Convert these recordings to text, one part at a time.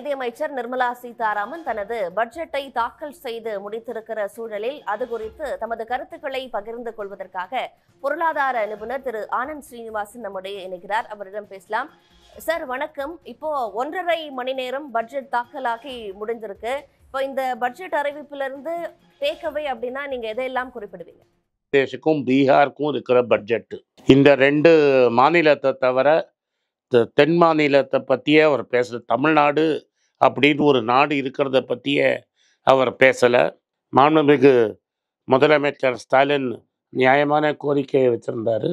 நிதியமைச்சர் நிர்மலா சீதாராமன் தனது பட்ஜெட்டை தாக்கல் செய்து முடித்திருக்கிற சூழலில் அது குறித்து தமது கருத்துக்களை பகிர்ந்து கொள்வதற்காக பொருளாதார நிபுணர் திரு ஆனந்த் ஸ்ரீனிவாசன் நம்முடைய இணைகிறார். அவரிடம் பேசலாம். சார் வணக்கம். இப்போ 1.5 மணி நேரம் பட்ஜெட் தாக்கலாகி முடிஞ்சிருக்கு. இப்போ இந்த பட்ஜெட் அறிவிப்பிலிருந்து டேக்அவே அப்படின்னா நீங்க எதையெல்லாம் குறிப்பிடுவீங்க? தேசக்கும் பீகாருக்கும் இருக்கிற பட்ஜெட், இந்த 2 மாநிலத்தை தவிர தென் மாநிலத்தை பற்றியே அவர் பேசல. தமிழ்நாடு அப்படின்னு ஒரு நாடு இருக்கிறத பற்றியே அவர் பேசலை. மாண்புமிகு முதலமைச்சர் ஸ்டாலின் நியாயமான கோரிக்கையை வச்சுருந்தாரு.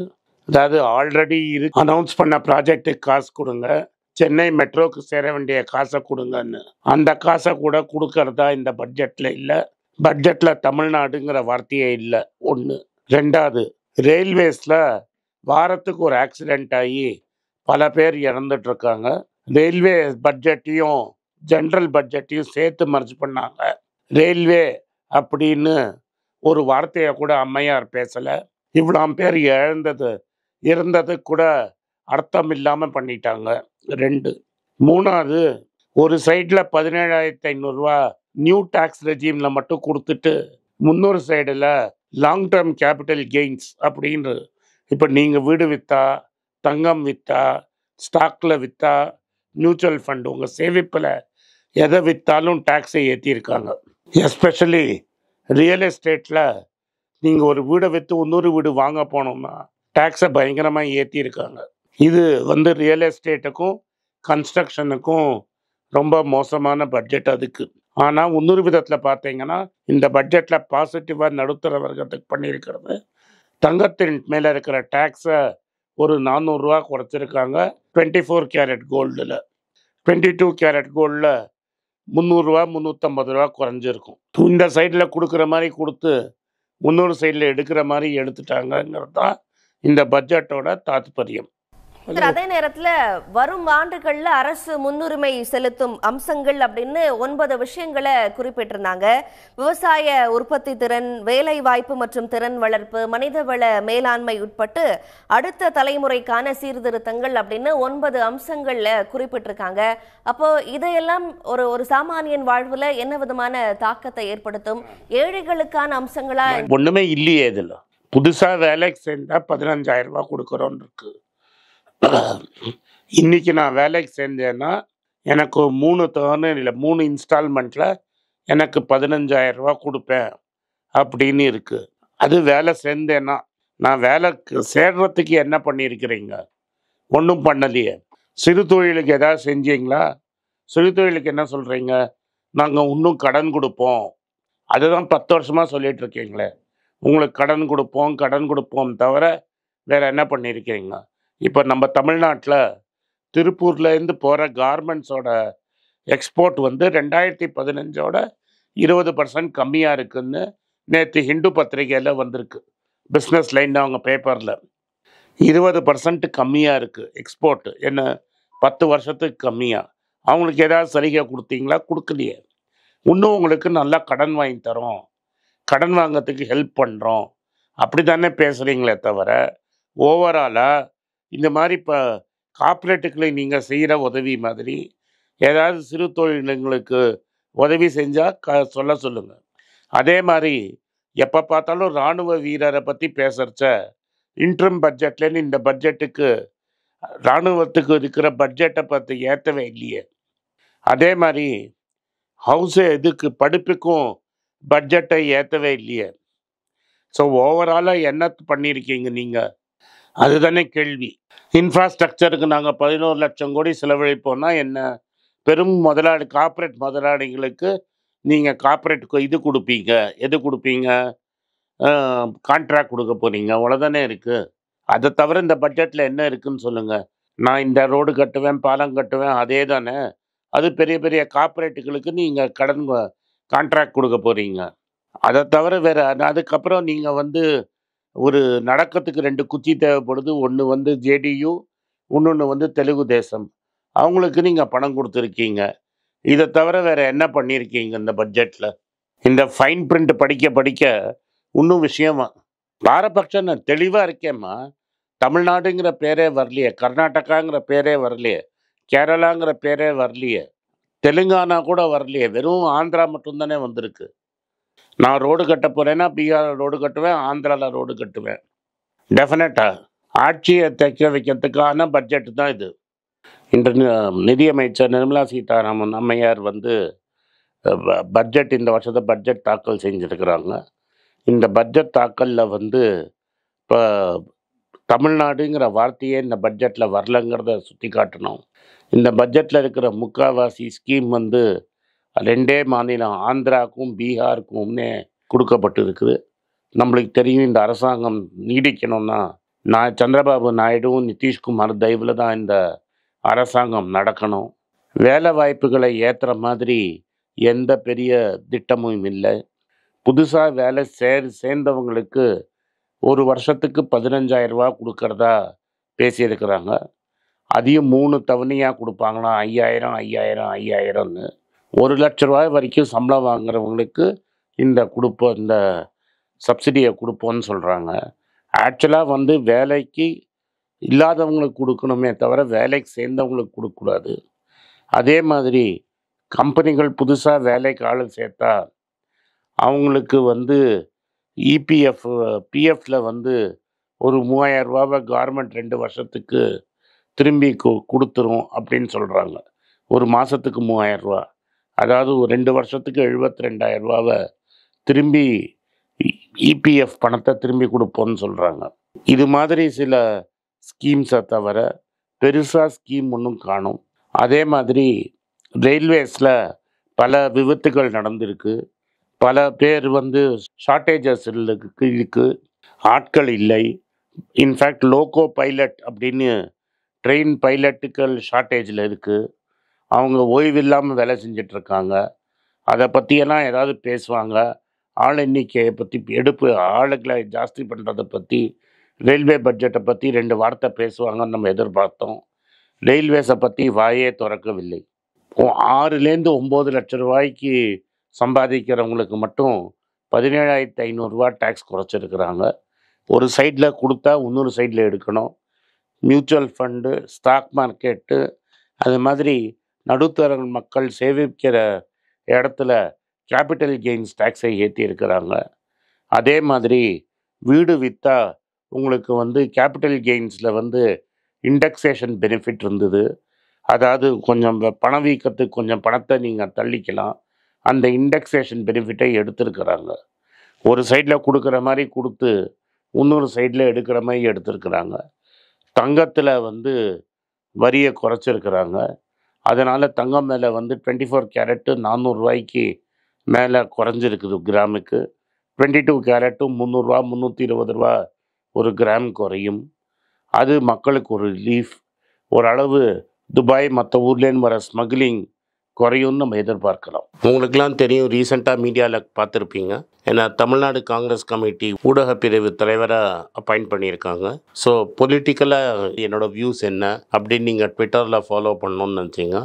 அதாவது ஆல்ரெடி அனௌன்ஸ் பண்ண ப்ராஜெக்டுக்கு காசு கொடுங்க, சென்னை மெட்ரோக்கு சேர வேண்டிய காசை கொடுங்கன்னு. அந்த காசை கூட கொடுக்கறதா இந்த பட்ஜெட்டில் இல்லை. பட்ஜெட்டில் தமிழ்நாடுங்கிற வார்த்தையே இல்லை. ஒன்று. ரெண்டாவது, ரயில்வேஸில் வாரத்துக்கு ஒரு ஆக்சிடெண்ட் ஆகி பல பேர் இறந்துட்டு இருக்காங்க. ரயில்வே பட்ஜெட்டையும் ஜென்ரல் பட்ஜெட்டையும் சேர்த்து மர்ஜ் பண்ணாங்க. ரயில்வே அப்படின்னு ஒரு வார்த்தையை கூட அம்மையார் பேசலை. இவ்வளோ பேர் இறந்தது கூட அர்த்தம் இல்லாமல் பண்ணிட்டாங்க. 2. மூணாவது, ஒரு சைடில் 17,500 நியூ டேக்ஸ் ரெஜீமில் மட்டும் கொடுத்துட்டு 300 சைடில் லாங் டேர்ம் கேபிட்டல் கெயின்ஸ் அப்படின்னு, இப்போ நீங்கள் வீடு விற்றா, தங்கம் விற்றா, ஸ்டாக்கில் விற்றா, மியூச்சுவல் ஃபண்டு, உங்கள் சேமிப்பில் எதை விற்றாலும் டேக்ஸை ஏற்றிருக்காங்க. எஸ்பெஷலி ரியல் எஸ்டேட்டில் நீங்கள் ஒரு வீடை விற்று இன்னொரு வீடு வாங்க போனோம்னா டேக்ஸை பயங்கரமாக ஏற்றிருக்காங்க. இது ரியல் எஸ்டேட்டுக்கும் கன்ஸ்ட்ரக்ஷனுக்கும் ரொம்ப மோசமான பட்ஜெட் அதுக்கு. ஆனால் இன்னொரு விதத்தில் பார்த்தீங்கன்னா இந்த பட்ஜெட்டில் பாசிட்டிவாக நடுத்தர வர்க்கத்துக்கு பண்ணியிருக்கிறது, தங்கத்தின் மேலே இருக்கிற டேக்ஸை ஒரு 400 குறைச்சிருக்காங்க. 24 கேரட் கோல்டில், 22 கேரட் கோல்டில் 300 350 குறைஞ்சிருக்கும். இந்த சைடில் கொடுக்குற மாதிரி கொடுத்து இன்னொரு சைடில் எடுக்கிற மாதிரி எடுத்துட்டாங்கிறது தான் இந்த பட்ஜெட்டோட தாத்பரியம். அதே நேரத்துல வரும் ஆண்டுகள்ல அரசு முன்னுரிமை செலுத்தும் அம்சங்கள் அப்படின்னு 9 விஷயங்களை குறிப்பிட்டிருந்தாங்க. விவசாய உற்பத்தி திறன், வேலை வாய்ப்பு மற்றும் திறன் வளர்ப்பு, மனிதவள மேலாண்மை உட்பட்டு அடுத்த தலைமுறைக்கான சீர்திருத்தங்கள் அப்படின்னு 9 அம்சங்கள்ல குறிப்பிட்டிருக்காங்க. அப்போ இதையெல்லாம் ஒரு சாமானியன் வாழ்வுல என்ன விதமான தாக்கத்தை ஏற்படுத்தும்? ஏழைகளுக்கான அம்சங்களா? ஒண்ணுமே இல்லையே. இதுல புதுசா வேலைக்கு சேர்ந்தா 15,000 கொடுக்குறோன்னு இருக்கு. இன்னைக்கு நான் வேலைக்கு சேர்ந்தேன்னா எனக்கு 3 டர்ன் இல்லை 3 இன்ஸ்டால்மெண்ட்டில் எனக்கு 15,000 கொடுப்பேன் அப்படின்னு இருக்கு. அது வேலை சேர்ந்தேன்னா. நான் வேலைக்கு சேர்றதுக்கு என்ன பண்ணியிருக்கிறீங்க? ஒன்றும் பண்ணலையே. சிறு தொழிலுக்கு ஏதாவது செஞ்சீங்களா? சிறு தொழிலுக்கு என்ன சொல்கிறீங்க? நாங்கள் இன்னும் கடன் கொடுப்போம். அதுதான் 10 வருஷமாக சொல்லிட்டு இருக்கீங்களே. உங்களுக்கு கடன் கொடுப்போம் தவிர வேற என்ன பண்ணியிருக்கிறீங்க? இப்போ நம்ம தமிழ்நாட்டில் திருப்பூர்லேருந்து போகிற கார்மெண்ட்ஸோட எக்ஸ்போர்ட் 2015 20% கம்மியாக இருக்குன்னு நேற்று ஹிந்து பத்திரிகையில் வந்திருக்கு. பிஸ்னஸ் லைன் அவங்க பேப்பரில் 20% கம்மியாக இருக்குது எக்ஸ்போர்ட். என்ன 10 வருஷத்துக்கு கம்மியாக? அவங்களுக்கு ஏதாவது சலுகை கொடுத்தீங்களா? கொடுக்கலையே. இன்னும் உங்களுக்கு நல்லா கடன் வாங்கி தரோம், கடன் வாங்கிறதுக்கு ஹெல்ப் பண்ணுறோம் அப்படி தானே பேசுகிறீங்களே தவிர ஓவராலாக இந்த மாதிரி இப்போ கார்ப்பரேட்டுகளை நீங்கள் செய்கிற உதவி மாதிரி ஏதாவது சிறு தொழில்களுக்கு உதவி செஞ்சால் சொல்லுங்கள். அதே மாதிரி எப்போ பார்த்தாலும் இராணுவ வீரரை பற்றி பேசுகிறச்ச இன்ட்ரம் பட்ஜெட்லேருந்து இந்த பட்ஜெட்டுக்கு இராணுவத்துக்கு இருக்கிற பட்ஜெட்டை பற்றி ஏற்றவே இல்லையே. அதே மாதிரி இதுக்கு படிப்புக்கும் பட்ஜெட்டை ஏற்றவே இல்லையே. ஸோ ஓவராலாக என்ன பண்ணியிருக்கீங்க நீங்கள்? அதுதானே கேள்வி. இன்ஃப்ராஸ்ட்ரக்சருக்கு நாங்கள் 11 லட்சம் கோடி செலவழிப்போம்னா என்ன? பெரும் கார்ப்பரேட் முதலாளிகளுக்கு நீங்கள் கார்ப்பரேட்டுக்கு இது கொடுப்பீங்க, எது கொடுப்பீங்க? கான்ட்ராக்ட் கொடுக்க போகிறீங்க, அவ்வளோதானே இருக்குது. அதை தவிர இந்த பட்ஜெட்டில் என்ன இருக்குதுன்னு சொல்லுங்கள். நான் இந்த ரோடு கட்டுவேன், பாலம் கட்டுவேன், அதே தானே. அது பெரிய பெரிய கார்ப்பரேட்டுகளுக்கு நீங்கள் கான்ட்ராக்ட் கொடுக்க போகிறீங்க. அதை தவிர வேறு அதுக்கப்புறம் நீங்கள் ஒரு நடக்கிறதுக்கு 2 குச்சி தேவைப்படுது. ஒன்று ஜேடியு, இன்னொன்று தெலுங்கு தேசம். அவங்களுக்கு நீங்கள் பணம் கொடுத்துருக்கீங்க. இதை தவிர வேறு என்ன பண்ணியிருக்கீங்க இந்த பட்ஜெட்டில்? இந்த ஃபைன் பிரிண்ட் படிக்க இன்னும் விஷயமா பாரபட்சம் நான் தெளிவாக இருக்கேம்மா. தமிழ்நாடுங்கிற பேரே வரலையே, கர்நாடகாங்கிற பேரே வரலையே, கேரளாங்கிற பேரே வரலையே. தெலுங்கானா கூட வரலையே, வெறும் ஆந்திரா மட்டும்தானே வந்திருக்கு. நான் ரோடு கட்ட போறேன்னா பீகார் ரோடு கட்டுவேன், ஆந்திராவில் ரோடு கட்டுவேன். டெஃபினட்டா ஆட்சியை தைக்க வைக்கிறதுக்கான பட்ஜெட் தான் இது. இன்று நிதியமைச்சர் நிர்மலா சீதாராமன் அம்மையார் வந்து பட்ஜெட் இந்த வருஷத்தை பட்ஜெட் தாக்கல் செஞ்சுருக்கிறாங்க. இந்த பட்ஜெட் தாக்கலில் வந்து இப்போ தமிழ்நாடுங்கிற வார்த்தையே இந்த பட்ஜெட்டில் வரலங்கிறத சுட்டி காட்டணும். இந்த பட்ஜெட்டில் இருக்கிற முக்கால்வாசி ஸ்கீம் வந்து 2 மாநிலம் ஆந்திராவுக்கும் பீகாருக்கும்னே கொடுக்கப்பட்டு இருக்குது. நம்மளுக்கு தெரியும், இந்த அரசாங்கம் நீடிக்கணும்னா சந்திரபாபு நாயுடுவும் நிதிஷ்குமார் தயவில் தான் இந்த அரசாங்கம் நடக்கணும். வேலை வாய்ப்புகளை ஏற்றுற மாதிரி எந்த பெரிய திட்டமும் இல்லை. புதுசாக வேலை சேர்ந்தவங்களுக்கு ஒரு வருஷத்துக்கு 15,000 ரூபா கொடுக்கறதா பேசியிருக்கிறாங்க. அதையும் 3 தவணையாக கொடுப்பாங்களாம். 5,000 5,000 5,000ன்னு 1,00,000 ரூபாய் வரைக்கும் சம்பளம் வாங்குறவங்களுக்கு இந்த சப்சிடியை கொடுப்போன்னு சொல்கிறாங்க. ஆக்சுவலாக வந்து வேலைக்கு இல்லாதவங்களுக்கு கொடுக்கணுமே தவிர வேலைக்கு சேர்ந்தவங்களுக்கு கொடுக்கக்கூடாது. அதே மாதிரி கம்பெனிகள் புதுசாக வேலைக்கு ஆள் சேர்த்தா அவங்களுக்கு வந்து பிஎஃப்பில் வந்து ஒரு 3,000 ரூபாவை கவர்மெண்ட் 2 வருஷத்துக்கு திரும்பி கொடுத்துரும் அப்படின்னு சொல்கிறாங்க. ஒரு மாதத்துக்கு 3,000 ரூபா, அதாவது ஒரு 2 வருஷத்துக்கு 72,000 ரூபாவை திரும்பி இபிஎஃப் பணத்தை திரும்பி கொடுப்போன்னு சொல்கிறாங்க. இது மாதிரி சில ஸ்கீம்ஸை தவிர பெருசாக ஸ்கீம் ஒன்றும் காணும். அதே மாதிரி ரயில்வேஸில் பல விபத்துகள் நடந்திருக்கு. பல பேர் வந்து ஷார்ட்டேஜஸ் இருக்கு, ஆட்கள் இல்லை. இன்ஃபேக்ட் லோகோ பைலட் அப்படின்னு ட்ரெயின் பைலட்டுகள் ஷார்ட்டேஜில் இருக்குது. அவங்க ஓய்வு இல்லாமல் வேலை செஞ்சிட்ருக்காங்க. அதை பற்றியெல்லாம் ஏதாவது பேசுவாங்க. ஆள் எண்ணிக்கையை பற்றி ஆளுகளை ஜாஸ்தி பண்ணுறதை பற்றி, ரயில்வே பட்ஜெட்டை பற்றி 2 வார்த்தை பேசுவாங்கன்னு நம்ம எதிர்பார்த்தோம். ரயில்வேஸை பற்றி வாயே திறக்கவில்லை. 6லேருந்து 9 லட்சம் ரூபாய்க்கு சம்பாதிக்கிறவங்களுக்கு மட்டும் 17,500 ரூபா டேக்ஸ் குறைச்சிருக்கிறாங்க. ஒரு சைடில் கொடுத்தா இன்னொரு சைடில் எடுக்கணும். மியூச்சுவல் ஃபண்டு, ஸ்டாக் மார்க்கெட்டு, அது மாதிரி நடுத்தர மக்கள் சேவிக்கிற இடத்துல கேபிட்டல் கெயின்ஸ் டேக்ஸை ஏற்றி இருக்கிறாங்க. அதே மாதிரி வீடு விற்றா உங்களுக்கு வந்து கேபிட்டல் கெயின்ஸில் வந்து இண்டெக்ஸேஷன் பெனிஃபிட் இருந்தது. அதாவது கொஞ்சம் பணவீக்கத்துக்கு கொஞ்சம் பணத்தை நீங்கள் தள்ளிக்கலாம். அந்த இண்டெக்ஸேஷன் பெனிஃபிட்டை எடுத்திருக்கிறாங்க. ஒரு சைடில் கொடுக்குற மாதிரி கொடுத்து இன்னொரு சைடில் எடுக்கிற மாதிரி எடுத்திருக்கிறாங்க. தங்கத்தில் வந்து வரியை குறைச்சிருக்கிறாங்க. அதனால் தங்கம் மேலே வந்து 24 கேரட்டு 400 ரூபாய்க்கு மேலே குறைஞ்சிருக்குது கிராமுக்கு. 22 கேரட்டும் 300 ரூபா 320 ரூபா ஒரு கிராம் குறையும். அது மக்களுக்கு ஒரு ரிலீஃப். ஓரளவு துபாய் மற்ற ஊர்லேருந்து வர ஸ்மக்லிங் குறையும்னு நம்ம எதிர்பார்க்கலாம். உங்களுக்கெல்லாம் தெரியும், ரீசெண்டாக மீடியாவில் பார்த்துருப்பீங்க, ஏன்னா தமிழ்நாடு காங்கிரஸ் கமிட்டி ஊடக பிரிவு தலைவராக அப்பாயிண்ட் பண்ணியிருக்காங்க. ஸோ பொலிட்டிக்கலாக என்னோடய வியூஸ் என்ன அப்படின்னு நீங்கள் ட்விட்டரில் ஃபாலோ பண்ணணும்னு நினச்சிங்க,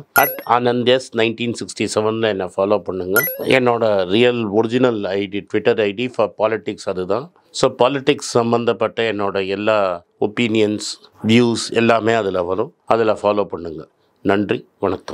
@AnandS1967 என்னை ஃபாலோ பண்ணுங்கள். என்னோட real original ID Twitter ID for politics அதுதான். ஸோ பாலிட்டிக்ஸ் சம்மந்தப்பட்ட என்னோட எல்லா ஒப்பீனியன்ஸ், வியூஸ் எல்லாமே அதில் வரும். அதில் ஃபாலோ பண்ணுங்கள். நன்றி, வணக்கம்.